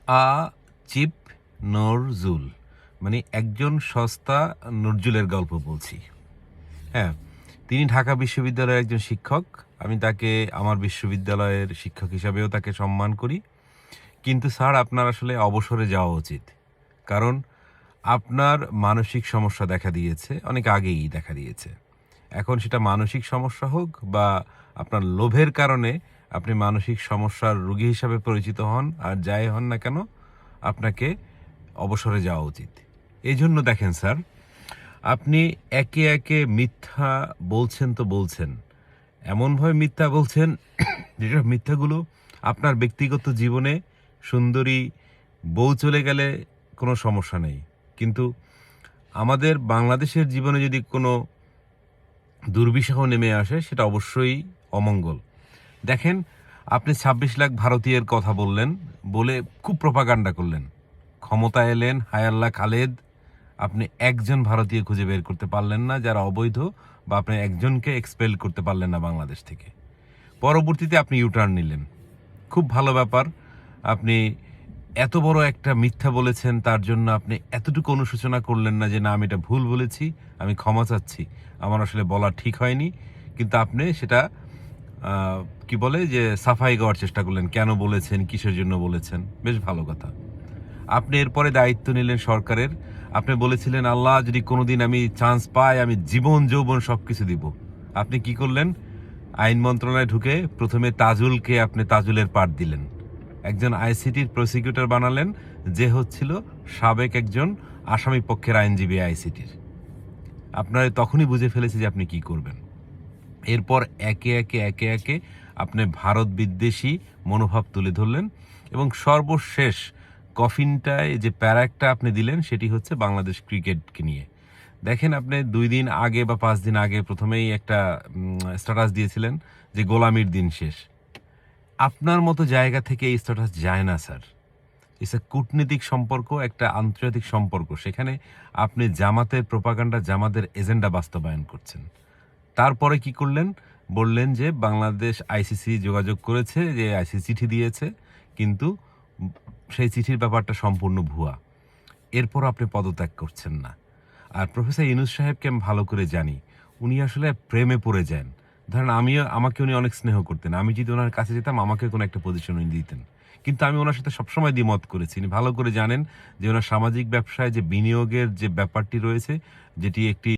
A cheap Nazrul, মানে একজন সস্তা নজরুলের গল্প বলছি। হ্যাঁ, তিনি ঢাকা বিশ্ববিদ্যালয়ের একজন শিক্ষক। আমি তাকে আমার বিশ্ববিদ্যালয়ের শিক্ষক হিসাবেও তাকে সম্মান করি। কিন্তু স্যার, আপনার আসলে অবসরে যাওয়া উচিত। কারণ আপনার মানসিক সমস্যা দেখা দিয়েছে, অনেক আগেই দেখা দিয়েছে। এখন সেটা মানসিক সমস্যা হোক বা আপনার লোভের কারণে আপনি মানসিক সমস্যার রোগী হিসাবে পরিচিত হন, আর যাই হন না কেন, আপনাকে অবসরে যাওয়া উচিত। এই জন্য দেখেন স্যার, আপনি একে একে মিথ্যা বলছেন তো বলছেন, এমনভাবে মিথ্যা বলছেন যেটা মিথ্যাগুলো আপনার ব্যক্তিগত জীবনে সুন্দরী বউ চলে গেলে কোনো সমস্যা নেই, কিন্তু আমাদের বাংলাদেশের জীবনে যদি কোনো দুর্বিষহ নেমে আসে সেটা অবশ্যই অমঙ্গল। দেখেন, আপনি ২৬ লাখ ভারতীয়ের কথা বললেন, বলে খুব প্রপাগান্ডা করলেন। ক্ষমতায় এলেন হায়াল্লা খালেদ, আপনি একজন ভারতীয় খুঁজে বের করতে পারলেন না যারা অবৈধ, বা আপনি একজনকে এক্সপেল করতে পারলেন না বাংলাদেশ থেকে। পরবর্তীতে আপনি ইউটার্ন নিলেন, খুব ভালো ব্যাপার। আপনি এত বড় একটা মিথ্যা বলেছেন, তার জন্য আপনি এতটুকু অনুশোচনা করলেন না যে না, আমি এটা ভুল বলেছি, আমি ক্ষমা চাচ্ছি, আমার আসলে বলা ঠিক হয়নি। কিন্তু আপনি সেটা কি বলে যে সাফাই গাওয়ার চেষ্টা করলেন, কেন বলেছেন, কিসের জন্য বলেছেন। বেশ ভালো কথা। আপনি এরপরে দায়িত্ব নিলেন সরকারের। আপনি বলেছিলেন, আল্লাহ যদি কোনোদিন আমি চান্স পাই, আমি জীবন যৌবন সবকিছু দিব। আপনি কি করলেন? আইন মন্ত্রণালয়ে ঢুকে প্রথমে তাজুলকে আপনি তাজুলের পাঠ দিলেন, একজন আইসিটির প্রসিকিউটর বানালেন, যে হচ্ছিল সাবেক একজন আসামি পক্ষের আইনজীবী আইসিটির। আপনারা তখনই বুঝে ফেলেছি যে আপনি কি করবেন। এরপর একে একে আপনি ভারত বিদ্বেষী মনোভাব তুলে ধরলেন, এবং সর্বশেষ কফিনটায় যে প্যারাকটা আপনি দিলেন সেটি হচ্ছে বাংলাদেশ ক্রিকেটকে নিয়ে। দেখেন, আপনি ২ দিন আগে বা ৫ দিন আগে প্রথমেই একটা স্ট্যাটাস দিয়েছিলেন যে গোলামির দিন শেষ। আপনার মতো জায়গা থেকে এই স্ট্যাটাস যায় না স্যার। ইটস এ কূটনীতিক সম্পর্ক, একটা আন্তর্জাতিক সম্পর্ক। সেখানে আপনি জামাতের প্রোপাগান্ডা, জামাতের এজেন্ডা বাস্তবায়ন করছেন। তারপরে কি করলেন? বললেন যে বাংলাদেশ আইসিসি যোগাযোগ করেছে, যে আইসিসি চিঠি দিয়েছে, কিন্তু উম সেই চিঠির ব্যাপারটা সম্পূর্ণ ভুয়া। এরপরও আপনি পদত্যাগ করছেন না। আর প্রফেসর ইউনূস সাহেবকে আমি ভালো করে জানি। উনি আসলে প্রেমে পড়ে যান। ধরেন আমাকে উনি অনেক স্নেহ করতেন। আমি যদি উনার কাছে যেতাম, আমাকে কোনো একটা পজিশন উনি দিতেন। কিন্তু আমি উনার সাথে সবসময় দ্বিমত করেছি। উনি ভালো করে জানেন যে উনার সামাজিক ব্যবসায় যে বিনিয়োগের যে ব্যাপারটি রয়েছে, যেটি একটি